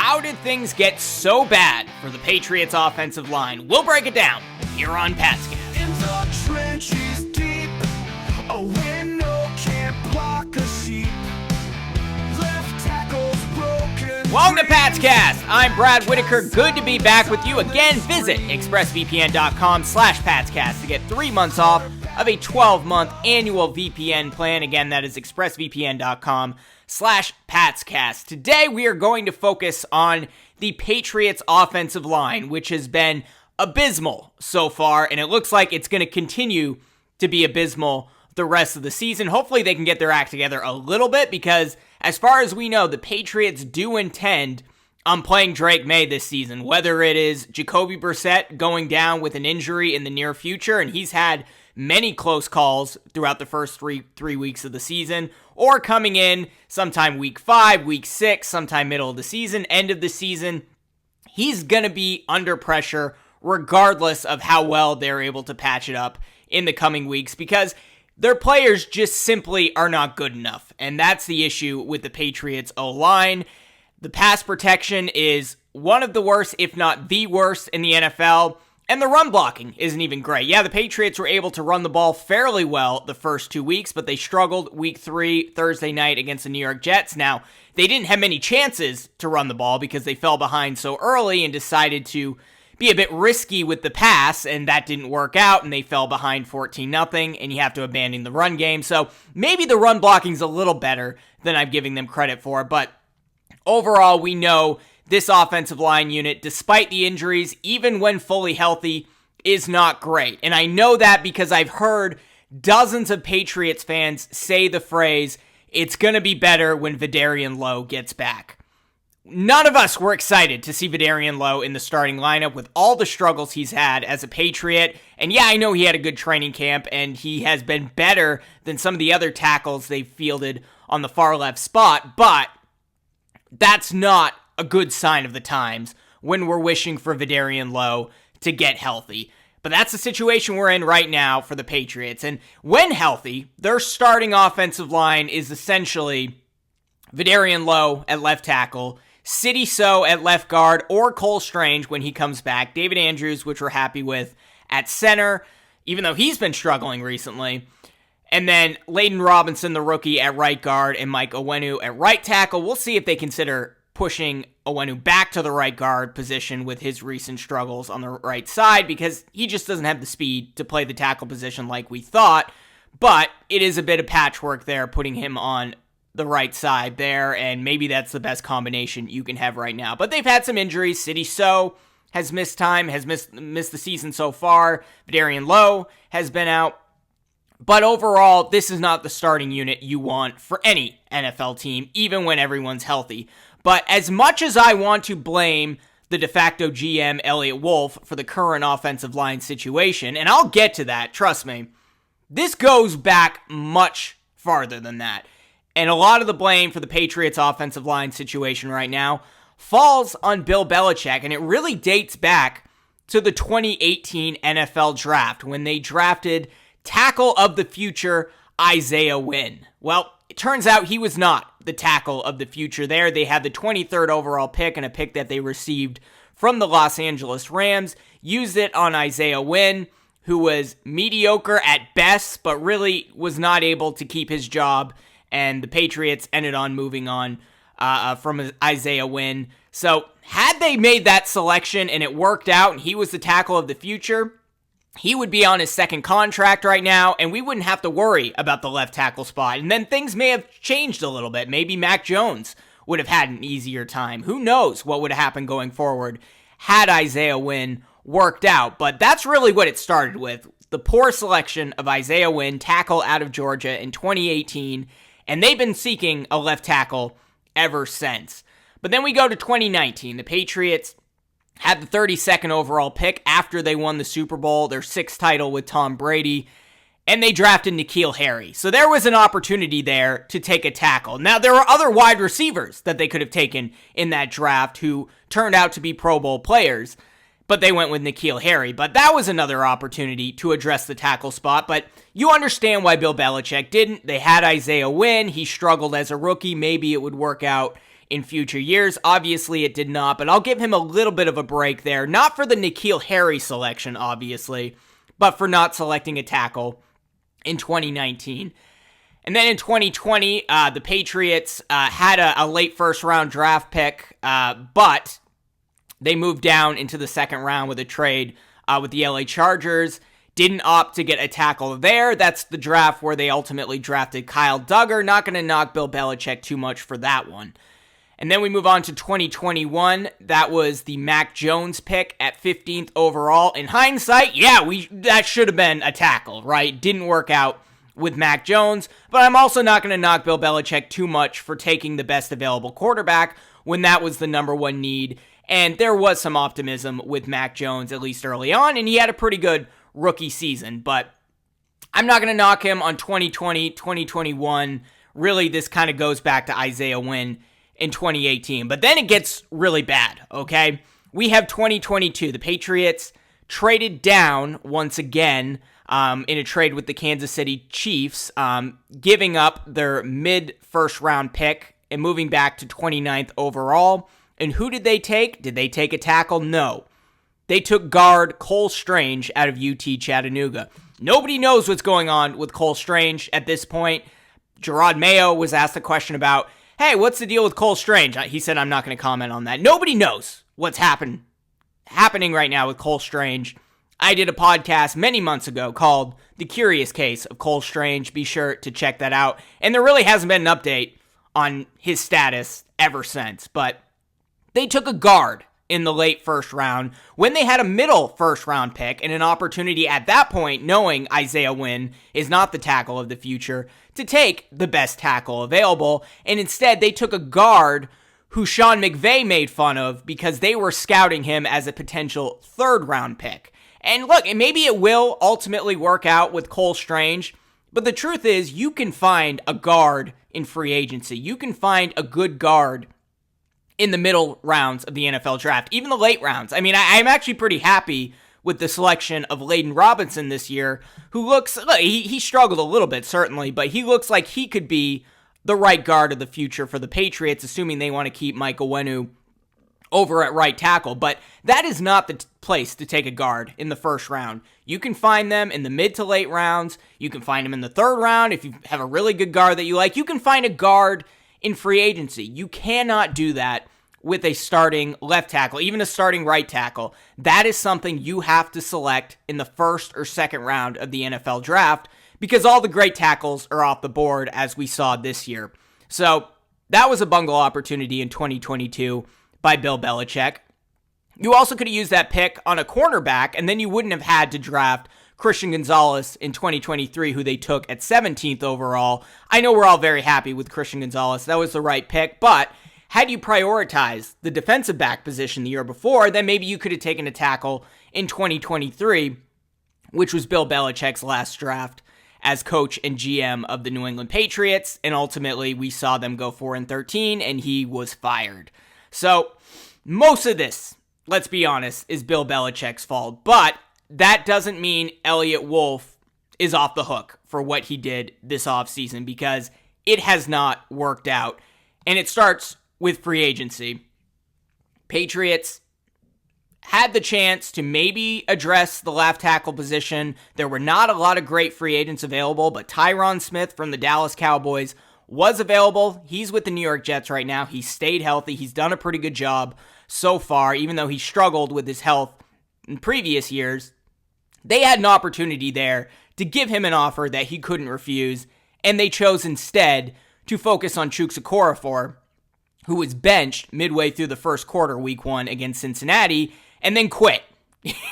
How did things get so bad for the Patriots offensive line? We'll break it down here on Patscast. In the trenches deep, a window can't block a sheep. Left tackle's broken. Welcome to Patscast. I'm Brad Whitaker. Good to be back with you again. Visit expressvpn.com/Patscast to get 3 months off of a 12-month annual VPN plan. Again, that is expressvpn.com/Patscast. Today, we are going to focus on the Patriots offensive line, which has been abysmal so far, and it looks like it's going to continue to be abysmal the rest of the season. Hopefully, they can get their act together a little bit, because as far as we know, the Patriots do intend on playing Drake May this season, whether it is Jacoby Brissett going down with an injury in the near future, and he's had many close calls throughout the first three weeks of the season, or coming in sometime week 5, week 6, sometime middle of the season, end of the season. He's going to be under pressure regardless of how well they're able to patch it up in the coming weeks, because their players just simply are not good enough, and that's the issue with the Patriots O-line. The pass protection is one of the worst, if not the worst, in the NFL. And the run blocking isn't even great. Yeah, the Patriots were able to run the ball fairly well the first 2 weeks, but they struggled week 3, Thursday night against the New York Jets. Now, they didn't have many chances to run the ball because they fell behind so early and decided to be a bit risky with the pass, and that didn't work out, and they fell behind 14-0, and you have to abandon the run game. So maybe the run blocking's a little better than I'm giving them credit for, but overall, we know this offensive line unit, despite the injuries, even when fully healthy, is not great. And I know that because I've heard dozens of Patriots fans say the phrase, "It's going to be better when Vederian Lowe gets back." None of us were excited to see Vederian Lowe in the starting lineup with all the struggles he's had as a Patriot. And yeah, I know he had a good training camp, and he has been better than some of the other tackles they've fielded on the far left spot, but that's not a good sign of the times when we're wishing for Vederian Lowe to get healthy. But that's the situation we're in right now for the Patriots. And when healthy, their starting offensive line is essentially Vederian Lowe at left tackle, Sidy Sow at left guard, or Cole Strange when he comes back, David Andrews, which we're happy with, at center, even though he's been struggling recently, and then Layden Robinson, the rookie, at right guard, and Mike Onwenu at right tackle. We'll see if they consider pushing Onwenu back to the right guard position with his recent struggles on the right side, because he just doesn't have the speed to play the tackle position like we thought. But it is a bit of patchwork there, putting him on the right side there, and maybe that's the best combination you can have right now. But they've had some injuries. Sidy Sow has missed time, has missed the season so far. Vederian Lowe has been out. But overall, this is not the starting unit you want for any NFL team, even when everyone's healthy. But as much as I want to blame the de facto GM, Eliot Wolf, for the current offensive line situation, and I'll get to that, trust me, this goes back much farther than that. And a lot of the blame for the Patriots' offensive line situation right now falls on Bill Belichick, and it really dates back to the 2018 NFL draft, when they drafted tackle of the future Isaiah Wynn. Well, it turns out he was not the tackle of the future there. They had the 23rd overall pick, and a pick that they received from the Los Angeles Rams, used it on Isaiah Wynn, who was mediocre at best, but really was not able to keep his job, and the Patriots ended on moving on from Isaiah Wynn. So had they made that selection and it worked out and he was the tackle of the future, he would be on his second contract right now, and we wouldn't have to worry about the left tackle spot. And then things may have changed a little bit. Maybe Mac Jones would have had an easier time. Who knows what would have happened going forward had Isaiah Wynn worked out. But that's really what it started with, the poor selection of Isaiah Wynn, tackle out of Georgia in 2018, and they've been seeking a left tackle ever since. But then we go to 2019. The Patriots had the 32nd overall pick after they won the Super Bowl, their 6th title with Tom Brady, and they drafted N'Keal Harry. So there was an opportunity there to take a tackle. Now, there were other wide receivers that they could have taken in that draft who turned out to be Pro Bowl players, but they went with N'Keal Harry. But that was another opportunity to address the tackle spot. But you understand why Bill Belichick didn't. They had Isaiah Wynn. He struggled as a rookie. Maybe it would work out in future years. Obviously, it did not, but I'll give him a little bit of a break there. Not for the N'Keal Harry selection, obviously, but for not selecting a tackle in 2019. And then in 2020, the Patriots had a late first-round draft pick, but they moved down into the second round with a trade with the LA Chargers. Didn't opt to get a tackle there. That's the draft where they ultimately drafted Kyle Duggar. Not going to knock Bill Belichick too much for that one. And then we move on to 2021. That was the Mac Jones pick at 15th overall. In hindsight, that should have been a tackle, right? Didn't work out with Mac Jones, but I'm also not going to knock Bill Belichick too much for taking the best available quarterback when that was the number one need. And there was some optimism with Mac Jones, at least early on, and he had a pretty good rookie season. But I'm not going to knock him on 2020, 2021. Really, this kind of goes back to Isaiah Wynn in 2018. But then it gets really bad, okay? We have 2022. The Patriots traded down once again in a trade with the Kansas City Chiefs, giving up their mid-first round pick and moving back to 29th overall. And who did they take? Did they take a tackle? No. They took guard Cole Strange out of UT Chattanooga. Nobody knows what's going on with Cole Strange at this point. Gerard Mayo was asked a question about, hey, what's the deal with Cole Strange? He said, I'm not going to comment on that. Nobody knows what's happening right now with Cole Strange. I did a podcast many months ago called The Curious Case of Cole Strange. Be sure to check that out. And there really hasn't been an update on his status ever since. But they took a guard in the late first round when they had a middle first round pick and an opportunity at that point, knowing Isaiah Wynn is not the tackle of the future, to take the best tackle available. And instead, they took a guard who Sean McVay made fun of because they were scouting him as a potential third round pick. And look, and maybe it will ultimately work out with Cole Strange, but the truth is you can find a guard in free agency. You can find a good guard in the middle rounds of the NFL draft, even the late rounds. I mean, I'm actually pretty happy with the selection of Layden Robinson this year, who looks, he struggled a little bit, certainly, but he looks like he could be the right guard of the future for the Patriots, assuming they want to keep Mike Owenu over at right tackle. But that is not the place to take a guard in the first round. You can find them in the mid to late rounds. You can find them in the third round if you have a really good guard that you like. You can find a guard in free agency. You cannot do that with a starting left tackle, even a starting right tackle. That is something you have to select in the first or second round of the NFL draft because all the great tackles are off the board, as we saw this year. So that was a bungle opportunity in 2022 by Bill Belichick. You also could have used that pick on a cornerback, and then you wouldn't have had to draft Christian Gonzalez in 2023, who they took at 17th overall. I know we're all very happy with Christian Gonzalez. That was the right pick, but had you prioritized the defensive back position the year before, then maybe you could have taken a tackle in 2023, which was Bill Belichick's last draft as coach and GM of the New England Patriots, and ultimately we saw them go 4-13, and he was fired. So most of this, let's be honest, is Bill Belichick's fault, but that doesn't mean Eliot Wolf is off the hook for what he did this offseason, because it has not worked out. And it starts with free agency. Patriots had the chance to maybe address the left tackle position. There were not a lot of great free agents available, but Tyron Smith from the Dallas Cowboys was available. He's with the New York Jets right now. He stayed healthy. He's done a pretty good job so far, even though he struggled with his health in previous years. They had an opportunity there to give him an offer that he couldn't refuse, and they chose instead to focus on Chuks Okorafor, who was benched midway through the first quarter, week 1 against Cincinnati, and then quit.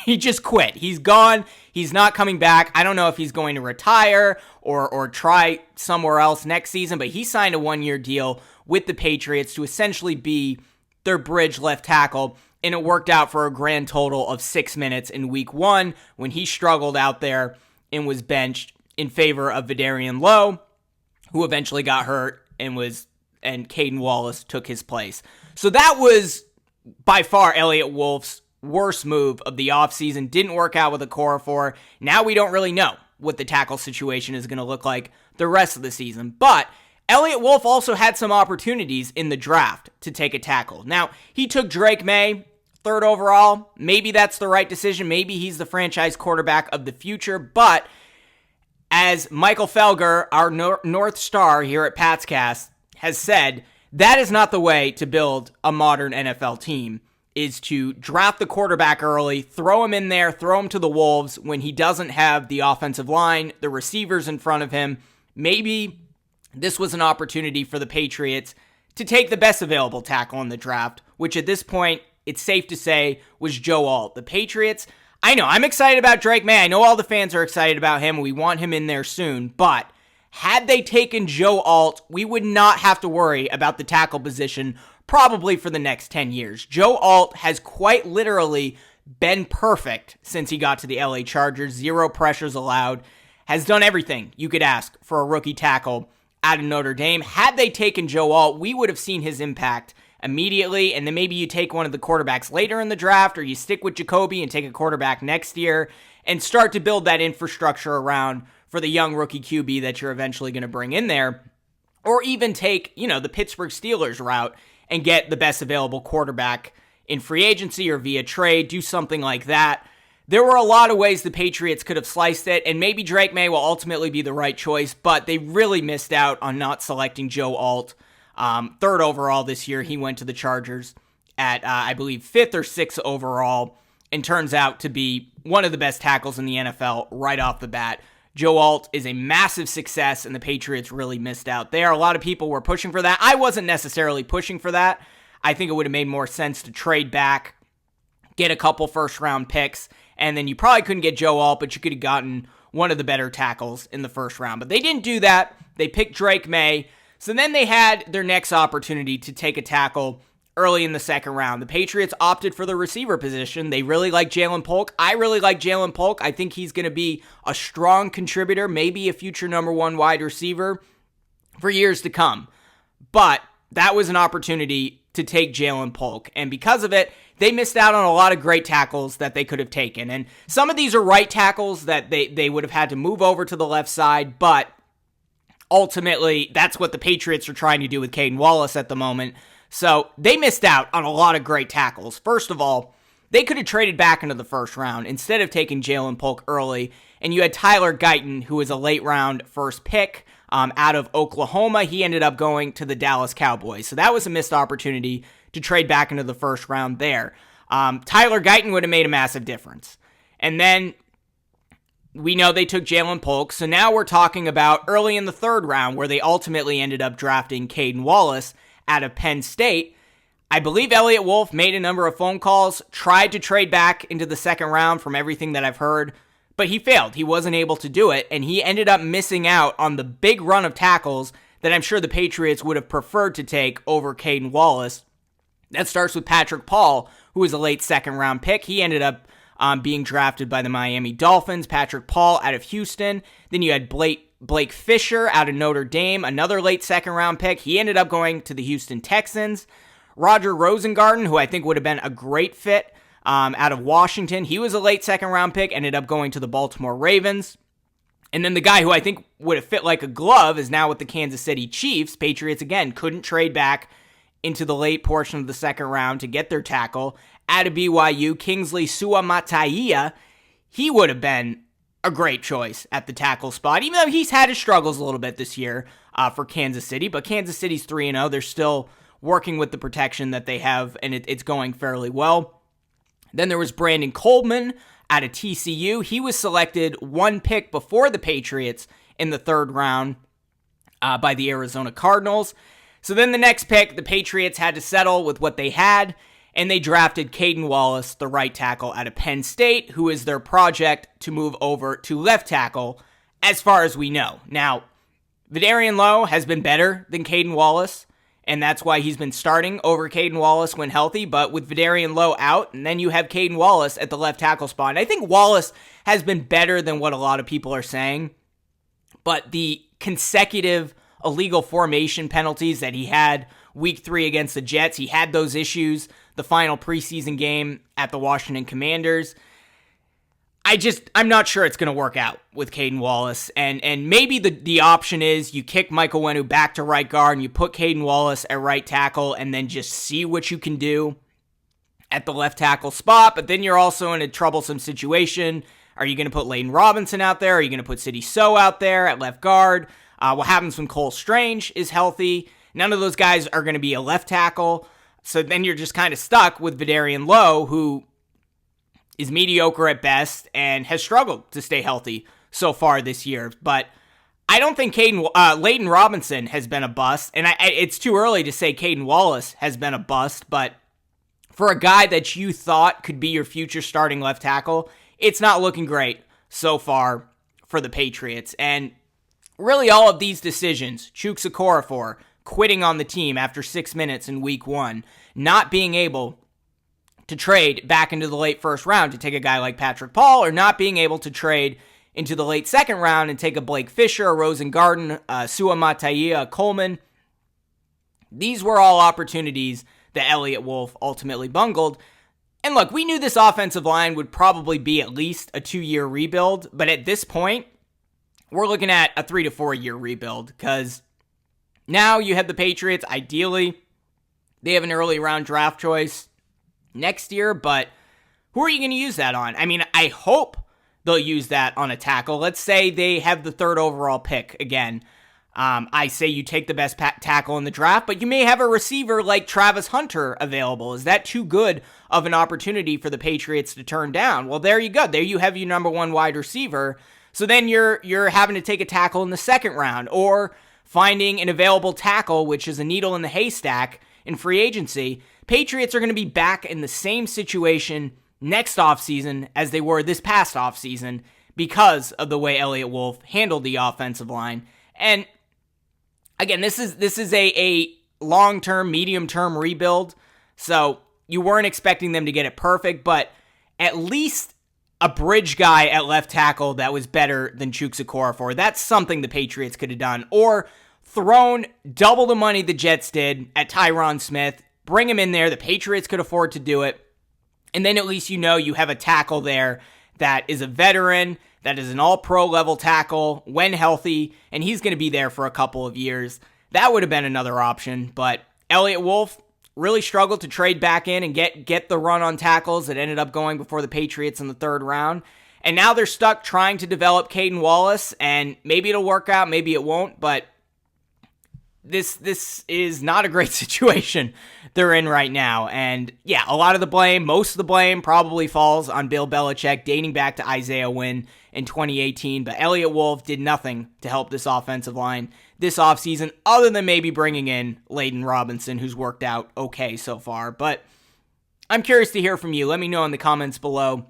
He just quit. He's gone. He's not coming back. I don't know if he's going to retire or try somewhere else next season, but he signed a 1-year deal with the Patriots to essentially be their bridge left tackle, and it worked out for a grand total of 6 minutes in week 1 when he struggled out there and was benched in favor of Vidarian Lowe, who eventually got hurt and Caden Wallace took his place. So that was by far Eliot Wolf's worst move of the offseason. Didn't work out with Okorafor. Now we don't really know what the tackle situation is going to look like the rest of the season. But Eliot Wolf also had some opportunities in the draft to take a tackle. Now, he took Drake May, 3rd overall. Maybe that's the right decision. Maybe he's the franchise quarterback of the future. But as Michael Felger, our North Star here at Patscast, has said, that is not the way to build a modern NFL team, is to draft the quarterback early, throw him in there, throw him to the Wolves when he doesn't have the offensive line, the receivers in front of him. Maybe this was an opportunity for the Patriots to take the best available tackle in the draft, which at this point, it's safe to say, was Joe Alt. The Patriots, I know, I'm excited about Drake May. I know all the fans are excited about him. We want him in there soon. But had they taken Joe Alt, we would not have to worry about the tackle position probably for the next 10 years. Joe Alt has quite literally been perfect since he got to the LA Chargers. 0 pressures allowed. Has done everything you could ask for a rookie tackle out of Notre Dame. Had they taken Joe Alt, we would have seen his impact immediately, and then maybe you take one of the quarterbacks later in the draft, or you stick with Jacoby and take a quarterback next year and start to build that infrastructure around for the young rookie QB that you're eventually going to bring in there, or even take, the Pittsburgh Steelers route and get the best available quarterback in free agency or via trade, do something like that. There were a lot of ways the Patriots could have sliced it, and maybe Drake May will ultimately be the right choice, but they really missed out on not selecting Joe Alt. 3rd overall this year, he went to the Chargers at, I believe, 5th or 6th overall, and turns out to be one of the best tackles in the NFL right off the bat. Joe Alt is a massive success, and the Patriots really missed out there. A lot of people were pushing for that. I wasn't necessarily pushing for that. I think it would have made more sense to trade back, get a couple first-round picks, and then you probably couldn't get Joe Alt, but you could have gotten one of the better tackles in the first round. But they didn't do that. They picked Drake May. So then they had their next opportunity to take a tackle early in the second round. The Patriots opted for the receiver position. They really like Jalen Polk. I really like Jalen Polk. I think he's going to be a strong contributor, maybe a future number 1 wide receiver for years to come. But that was an opportunity to take Jalen Polk. And because of it, they missed out on a lot of great tackles that they could have taken. And some of these are right tackles that they would have had to move over to the left side, but ultimately, that's what the Patriots are trying to do with Caden Wallace at the moment. So they missed out on a lot of great tackles. First of all, they could have traded back into the first round instead of taking Jalen Polk early, and you had Tyler Guyton, who was a late-round first pick out of Oklahoma. He ended up going to the Dallas Cowboys. So that was a missed opportunity to trade back into the first round there. Tyler Guyton would have made a massive difference. And then we know they took Jalen Polk, so now we're talking about early in the 3rd round where they ultimately ended up drafting Caden Wallace out of Penn State. I believe Eliot Wolf made a number of phone calls, tried to trade back into the 2nd round from everything that I've heard, but he failed. He wasn't able to do it, and he ended up missing out on the big run of tackles that I'm sure the Patriots would have preferred to take over Caden Wallace. That starts with Patrick Paul, who was a late 2nd round pick. He ended up being drafted by the Miami Dolphins. Patrick Paul out of Houston. Then you had Blake Fisher out of Notre Dame, another late 2nd round pick. He ended up going to the Houston Texans. Roger Rosengarten, who I think would have been a great fit out of Washington. He was a late 2nd round pick, ended up going to the Baltimore Ravens. And then the guy who I think would have fit like a glove is now with the Kansas City Chiefs. Patriots, again, couldn't trade back into the late portion of the 2nd round to get their tackle. Out of BYU, Kingsley Suamataia, he would have been a great choice at the tackle spot, even though he's had his struggles a little bit this year for Kansas City. But Kansas City's 3-0. They're still working with the protection that they have, and it's going fairly well. Then there was Brandon Coleman out of TCU. He was selected 1 pick before the Patriots in the 3rd round by the Arizona Cardinals. So then the next pick, the Patriots had to settle with what they had, and they drafted Caden Wallace, the right tackle out of Penn State, who is their project to move over to left tackle, as far as we know. Now, Vidarian Lowe has been better than Caden Wallace, and that's why he's been starting over Caden Wallace when healthy, but with Vidarian Lowe out, and then you have Caden Wallace at the left tackle spot. And I think Wallace has been better than what a lot of people are saying, but the consecutive illegal formation penalties that he had week 3 against the Jets, he had those issues the final preseason game at the Washington Commanders. I'm not sure it's going to work out with Caden Wallace. And maybe the option is you kick Michael Wenu back to right guard and you put Caden Wallace at right tackle and then just see what you can do at the left tackle spot. But then you're also in a troublesome situation. Are you going to put Layden Robinson out there? Are you going to put Sidney So out there at left guard? What happens when Cole Strange is healthy? None of those guys are going to be a left tackle. So then you're just kind of stuck with Vidarian Lowe, who is mediocre at best and has struggled to stay healthy so far this year. But I don't think Layden Robinson has been a bust, and it's too early to say Caden Wallace has been a bust, but for a guy that you thought could be your future starting left tackle, it's not looking great so far for the Patriots. And really all of these decisions, Chuks Okorafor quitting on the team after 6 minutes in week 1, not being able to trade back into the late first round to take a guy like Patrick Paul, or not being able to trade into the late second round and take a Blake Fisher, a Rosengarten, Sua Mataia, a Coleman. These were all opportunities that Eliot Wolf ultimately bungled. And look, we knew this offensive line would probably be at least a 2-year rebuild, but at this point, we're looking at a 3 to 4 year rebuild, because now you have the Patriots. Ideally, they have an early round draft choice next year, but who are you going to use that on? I mean, I hope they'll use that on a tackle. Let's say they have the 3rd overall pick again. I say you take the best tackle in the draft, but you may have a receiver like Travis Hunter available. Is that too good of an opportunity for the Patriots to turn down? Well, there you go. There you have your number 1 wide receiver. So then you're having to take a tackle in the 2nd round, or finding an available tackle, which is a needle in the haystack in free agency. Patriots are going to be back in the same situation next offseason as they were this past offseason because of the way Eliot Wolf handled the offensive line. And again, this is a long-term, medium-term rebuild, so you weren't expecting them to get it perfect, but at least a bridge guy at left tackle that was better than Chuks Okorafor. That's something the Patriots could have done. Or thrown double the money the Jets did at Tyron Smith, bring him in there. The Patriots could afford to do it. And then at least you know you have a tackle there that is a veteran, that is an all-pro level tackle when healthy, and he's going to be there for a couple of years. That would have been another option, but Eliot Wolf really struggled to trade back in and get the run on tackles that ended up going before the Patriots in the 3rd round. And now they're stuck trying to develop Caden Wallace, and maybe it'll work out, maybe it won't, but this is not a great situation they're in right now. And yeah, a lot of the blame, most of the blame probably falls on Bill Belichick, dating back to Isaiah Wynn in 2018. But Eliot Wolf did nothing to help this offensive line this offseason, other than maybe bringing in Layden Robinson, who's worked out okay so far. But I'm curious to hear from you. Let me know in the comments below.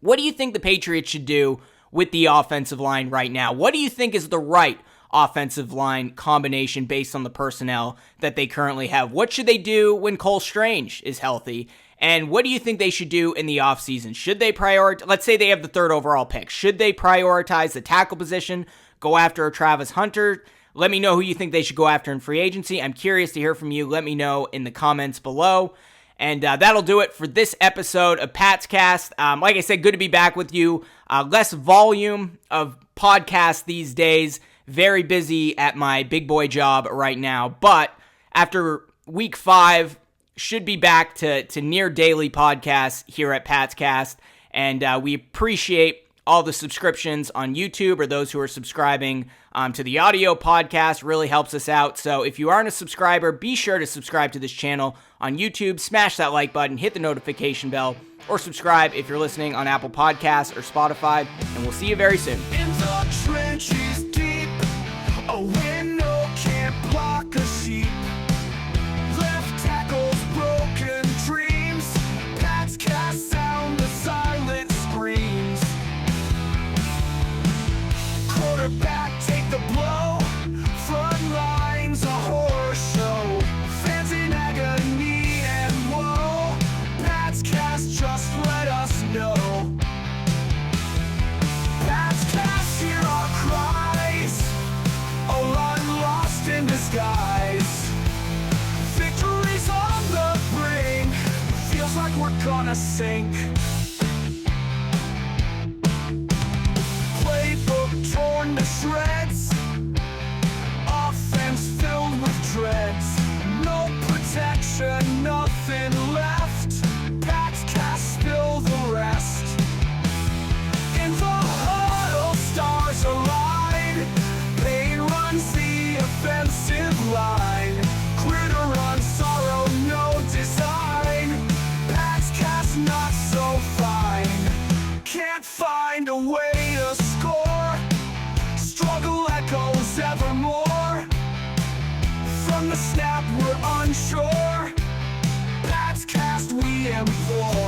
What do you think the Patriots should do with the offensive line right now? What do you think is the right offensive line combination based on the personnel that they currently have? What should they do when Cole Strange is healthy? And what do you think they should do in the offseason? Should they prioritize, let's say they have the 3rd overall pick, should they prioritize the tackle position, go after a Travis Hunter? Let me know who you think they should go after in free agency. I'm curious to hear from you. Let me know in the comments below. And that'll do it for this episode of Pat's Cast. Like I said, good to be back with you. Less volume of podcasts these days. Very busy at my big boy job right now, but after week 5, should be back to near daily podcasts here at Pat's Cast, and we appreciate all the subscriptions on YouTube, or those who are subscribing to the audio podcast. Really helps us out. So if you aren't a subscriber, be sure to subscribe to this channel on YouTube, smash that like button, hit the notification bell, or subscribe if you're listening on Apple Podcasts or Spotify, and we'll see you very soon. In the trenches deep, a window can't block a sheep. Left tackle's broken dreams. Pat's cast sound the silent screams. Quarterback take the blow. Front line's a horror show. Fans in agony and woe. Pat's cast, just let us know. Pat's cast, hear our cries. A line lost in disguise. Victory's on the brink. Feels like we're gonna sink. and for